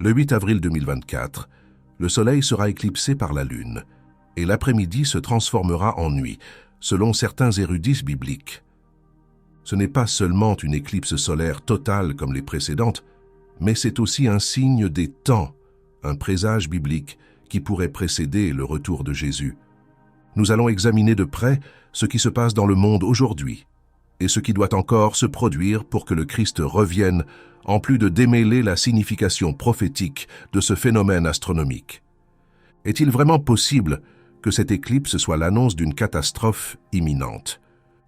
Le 8 avril 2024, le Soleil sera éclipsé par la Lune, et l'après-midi se transformera en nuit, selon certains érudits bibliques. Ce n'est pas seulement une éclipse solaire totale comme les précédentes, mais c'est aussi un signe des temps, un présage biblique qui pourrait précéder le retour de Jésus. Nous allons examiner de près ce qui se passe dans le monde aujourd'hui et ce qui doit encore se produire pour que le Christ revienne, en plus de démêler la signification prophétique de ce phénomène astronomique. Est-il vraiment possible que cette éclipse soit l'annonce d'une catastrophe imminente?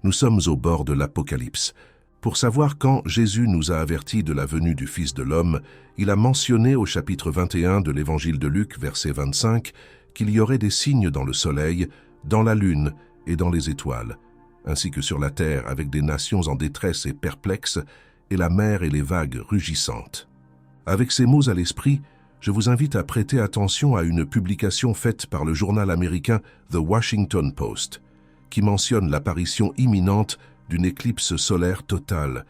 Nous sommes au bord de l'Apocalypse. Pour savoir quand Jésus nous a avertis de la venue du Fils de l'homme, il a mentionné au chapitre 21 de l'Évangile de Luc, verset 25, qu'il y aurait des signes dans le soleil, dans la lune et dans les étoiles, ainsi que sur la terre avec des nations en détresse et perplexes, et la mer et les vagues rugissantes. Avec ces mots à l'esprit, je vous invite à prêter attention à une publication faite par le journal américain The Washington Post, qui mentionne l'apparition imminente d'une éclipse solaire totale,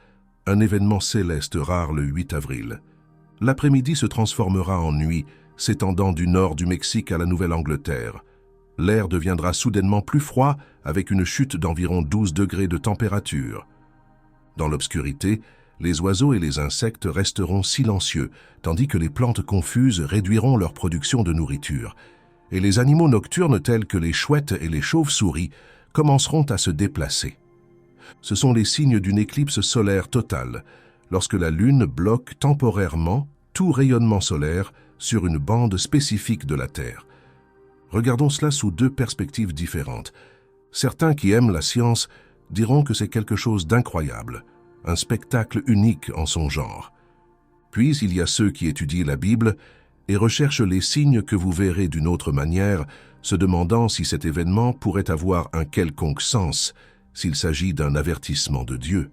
un événement céleste rare le 8 avril. L'après-midi se transformera en nuit, s'étendant du nord du Mexique à la Nouvelle-Angleterre. L'air deviendra soudainement plus froid, avec une chute d'environ 12 degrés de température. Dans l'obscurité, les oiseaux et les insectes resteront silencieux, tandis que les plantes confuses réduiront leur production de nourriture, et les animaux nocturnes tels que les chouettes et les chauves-souris commenceront à se déplacer. Ce sont les signes d'une éclipse solaire totale, lorsque la Lune bloque temporairement tout rayonnement solaire sur une bande spécifique de la Terre. Regardons cela sous deux perspectives différentes. Certains qui aiment la science diront que c'est quelque chose d'incroyable, un spectacle unique en son genre. Puis il y a ceux qui étudient la Bible et recherchent les signes que vous verrez d'une autre manière, se demandant si cet événement pourrait avoir un quelconque sens, s'il s'agit d'un avertissement de Dieu.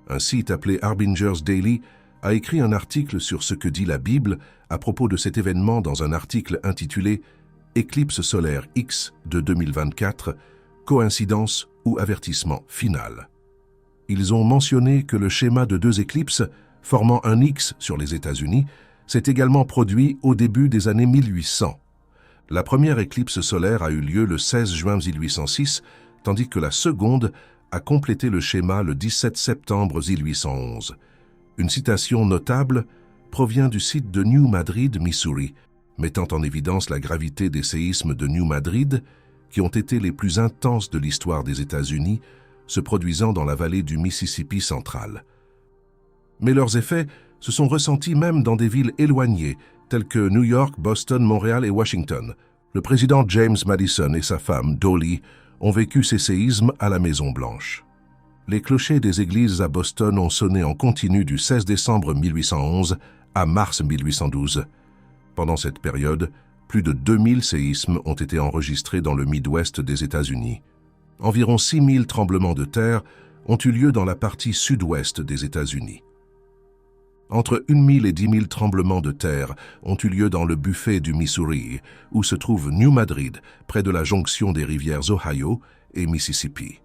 Un site appelé Harbinger's Daily a écrit un article sur ce que dit la Bible à propos de cet événement dans un article intitulé « Éclipse solaire X de 2024, coïncidence ou avertissement final ». Ils ont mentionné que le schéma de deux éclipses, formant un X sur les États-Unis, s'est également produit au début des années 1800. La première éclipse solaire a eu lieu le 16 juin 1806, tandis que la seconde a complété le schéma le 17 septembre 1811. Une citation notable provient du site de New Madrid, Missouri, mettant en évidence la gravité des séismes de New Madrid, qui ont été les plus intenses de l'histoire des États-Unis, se produisant dans la vallée du Mississippi central. Mais leurs effets se sont ressentis même dans des villes éloignées, telles que New York, Boston, Montréal et Washington. Le président James Madison et sa femme, Dolly, ont vécu ces séismes à la Maison-Blanche. Les clochers des églises à Boston ont sonné en continu du 16 décembre 1811 à mars 1812. Pendant cette période, plus de 2000 séismes ont été enregistrés dans le Midwest des États-Unis. Environ 6000 tremblements de terre ont eu lieu dans la partie sud-ouest des États-Unis. Entre 1000 et 10 000 tremblements de terre ont eu lieu dans le buffet du Missouri, où se trouve New Madrid, près de la jonction des rivières Ohio et Mississippi.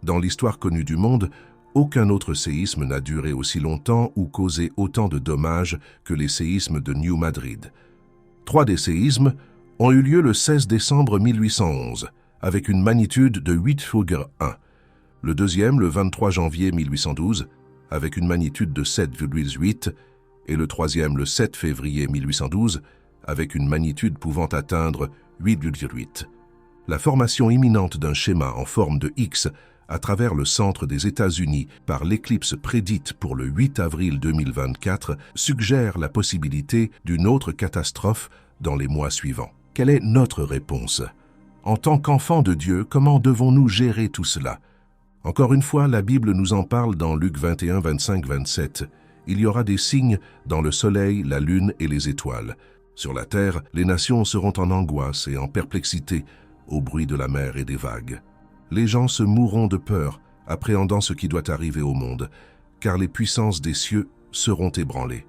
Dans l'histoire connue du monde, aucun autre séisme n'a duré aussi longtemps ou causé autant de dommages que les séismes de New Madrid. 3 des séismes ont eu lieu le 16 décembre 1811, avec une magnitude de 8,1. Le deuxième, le 23 janvier 1812, avec une magnitude de 7,8, et le troisième, le 7 février 1812, avec une magnitude pouvant atteindre 8,8. La formation imminente d'un schéma en forme de X à travers le centre des États-Unis par l'éclipse prédite pour le 8 avril 2024 suggère la possibilité d'une autre catastrophe dans les mois suivants. Quelle est notre réponse? En tant qu'enfants de Dieu, comment devons-nous gérer tout cela? Encore une fois, la Bible nous en parle dans Luc 21, 25, 27. Il y aura des signes dans le soleil, la lune et les étoiles. Sur la terre, les nations seront en angoisse et en perplexité au bruit de la mer et des vagues. Les gens se mourront de peur, appréhendant ce qui doit arriver au monde, car les puissances des cieux seront ébranlées.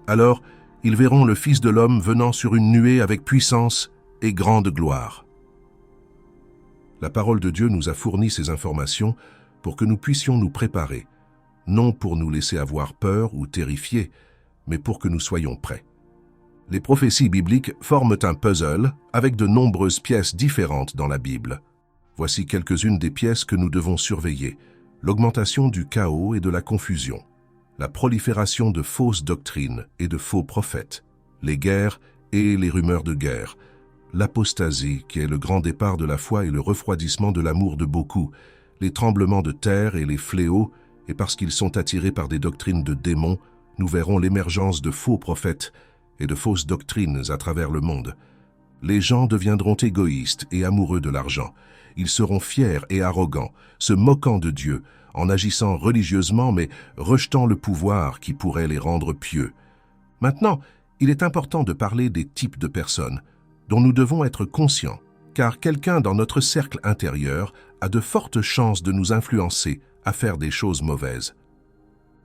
Alors, ils verront le Fils de l'homme venant sur une nuée avec puissance et grande gloire. La parole de Dieu nous a fourni ces informations pour que nous puissions nous préparer, non pour nous laisser avoir peur ou terrifier, mais pour que nous soyons prêts. Les prophéties bibliques forment un puzzle avec de nombreuses pièces différentes dans la Bible. Voici quelques-unes des pièces que nous devons surveiller. L'augmentation du chaos et de la confusion, la prolifération de fausses doctrines et de faux prophètes, les guerres et les rumeurs de guerre, l'apostasie qui est le grand départ de la foi et le refroidissement de l'amour de beaucoup, les tremblements de terre et les fléaux, et parce qu'ils sont attirés par des doctrines de démons, nous verrons l'émergence de faux prophètes et de fausses doctrines à travers le monde. Les gens deviendront égoïstes et amoureux de l'argent. Ils seront fiers et arrogants, se moquant de Dieu, en agissant religieusement mais rejetant le pouvoir qui pourrait les rendre pieux. Maintenant, il est important de parler des types de personnes dont nous devons être conscients, car quelqu'un dans notre cercle intérieur a de fortes chances de nous influencer à faire des choses mauvaises.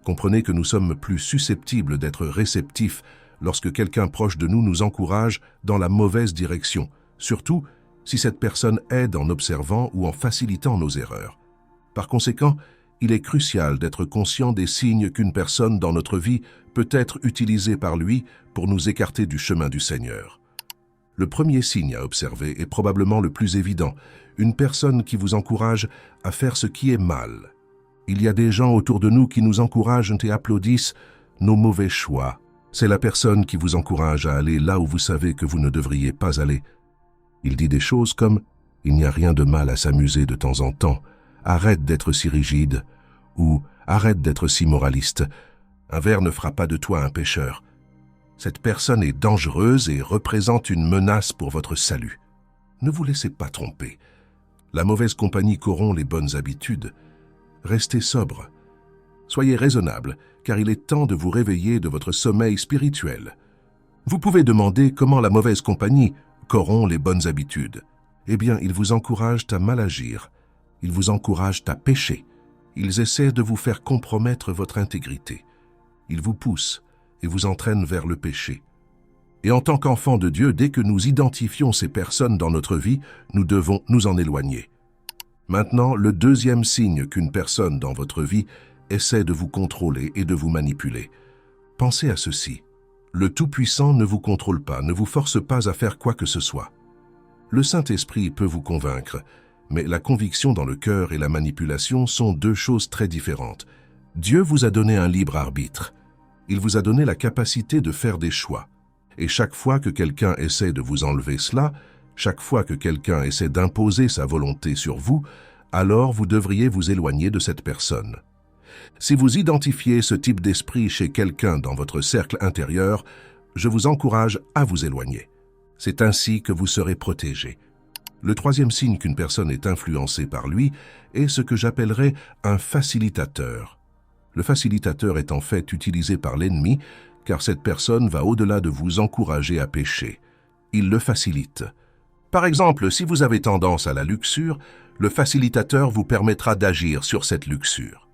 Comprenez que nous sommes plus susceptibles d'être réceptifs lorsque quelqu'un proche de nous nous encourage dans la mauvaise direction, surtout si cette personne aide en observant ou en facilitant nos erreurs. Par conséquent, il est crucial d'être conscient des signes qu'une personne dans notre vie peut être utilisée par lui pour nous écarter du chemin du Seigneur. Le premier signe à observer est probablement le plus évident, une personne qui vous encourage à faire ce qui est mal. Il y a des gens autour de nous qui nous encouragent et applaudissent nos mauvais choix. C'est la personne qui vous encourage à aller là où vous savez que vous ne devriez pas aller. Il dit des choses comme « Il n'y a rien de mal à s'amuser de temps en temps. Arrête d'être si rigide. » ou « Arrête d'être si moraliste. Un verre ne fera pas de toi un pécheur. » Cette personne est dangereuse et représente une menace pour votre salut. Ne vous laissez pas tromper. La mauvaise compagnie corrompt les bonnes habitudes. Restez sobre. Soyez raisonnable, car il est temps de vous réveiller de votre sommeil spirituel. Vous pouvez demander comment la mauvaise compagnie corrompt les bonnes habitudes. Eh bien, ils vous encouragent à mal agir. Ils vous encouragent à pécher. Ils essaient de vous faire compromettre votre intégrité. Ils vous poussent et vous entraînent vers le péché. Et en tant qu'enfants de Dieu, dès que nous identifions ces personnes dans notre vie, nous devons nous en éloigner. Maintenant, le deuxième signe qu'une personne dans votre vie essaie de vous contrôler et de vous manipuler. Pensez à ceci. Le Tout-Puissant ne vous contrôle pas, ne vous force pas à faire quoi que ce soit. Le Saint-Esprit peut vous convaincre, mais la conviction dans le cœur et la manipulation sont deux choses très différentes. Dieu vous a donné un libre arbitre. Il vous a donné la capacité de faire des choix. Et chaque fois que quelqu'un essaie de vous enlever cela, chaque fois que quelqu'un essaie d'imposer sa volonté sur vous, alors vous devriez vous éloigner de cette personne. Si vous identifiez ce type d'esprit chez quelqu'un dans votre cercle intérieur, je vous encourage à vous éloigner. C'est ainsi que vous serez protégé. Le troisième signe qu'une personne est influencée par lui est ce que j'appellerais un facilitateur. Le facilitateur est en fait utilisé par l'ennemi, car cette personne va au-delà de vous encourager à pécher. Il le facilite. Par exemple, si vous avez tendance à la luxure, le facilitateur vous permettra d'agir sur cette luxure.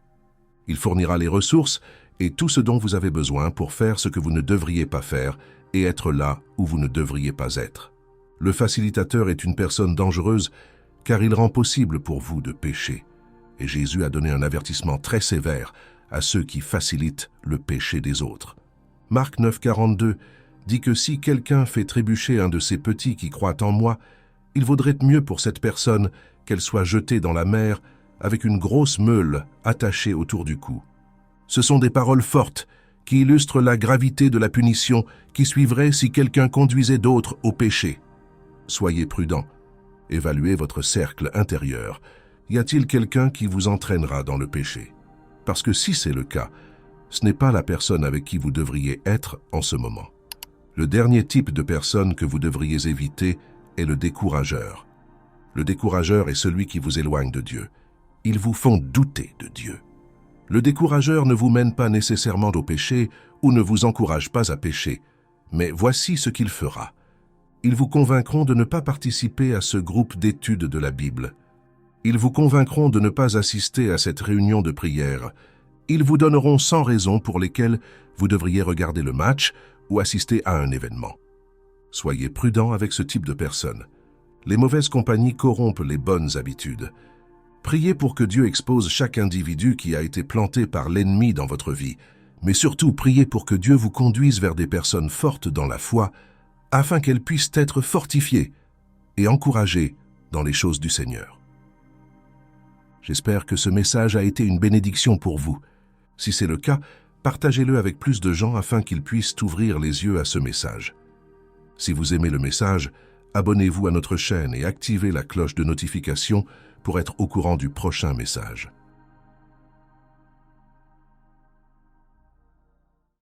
Il fournira les ressources et tout ce dont vous avez besoin pour faire ce que vous ne devriez pas faire et être là où vous ne devriez pas être. Le facilitateur est une personne dangereuse car il rend possible pour vous de pécher. Et Jésus a donné un avertissement très sévère à ceux qui facilitent le péché des autres. Marc 9,42 dit que si quelqu'un fait trébucher un de ces petits qui croient en moi, il vaudrait mieux pour cette personne qu'elle soit jetée dans la mer avec une grosse meule attachée autour du cou. Ce sont des paroles fortes qui illustrent la gravité de la punition qui suivrait si quelqu'un conduisait d'autres au péché. Soyez prudents. Évaluez votre cercle intérieur. Y a-t-il quelqu'un qui vous entraînera dans le péché? Parce que si c'est le cas, ce n'est pas la personne avec qui vous devriez être en ce moment. Le dernier type de personne que vous devriez éviter est le décourageur. Le décourageur est celui qui vous éloigne de Dieu. Ils vous font douter de Dieu. Le décourageur ne vous mène pas nécessairement au péché ou ne vous encourage pas à pécher, mais voici ce qu'il fera. Ils vous convaincront de ne pas participer à ce groupe d'études de la Bible. Ils vous convaincront de ne pas assister à cette réunion de prière. Ils vous donneront 100 raisons pour lesquelles vous devriez regarder le match ou assister à un événement. Soyez prudents avec ce type de personnes. Les mauvaises compagnies corrompent les bonnes habitudes. Priez pour que Dieu expose chaque individu qui a été planté par l'ennemi dans votre vie, mais surtout priez pour que Dieu vous conduise vers des personnes fortes dans la foi, afin qu'elles puissent être fortifiées et encouragées dans les choses du Seigneur. J'espère que ce message a été une bénédiction pour vous. Si c'est le cas, partagez-le avec plus de gens afin qu'ils puissent ouvrir les yeux à ce message. Si vous aimez le message, abonnez-vous à notre chaîne et activez la cloche de notification pour être au courant du prochain message.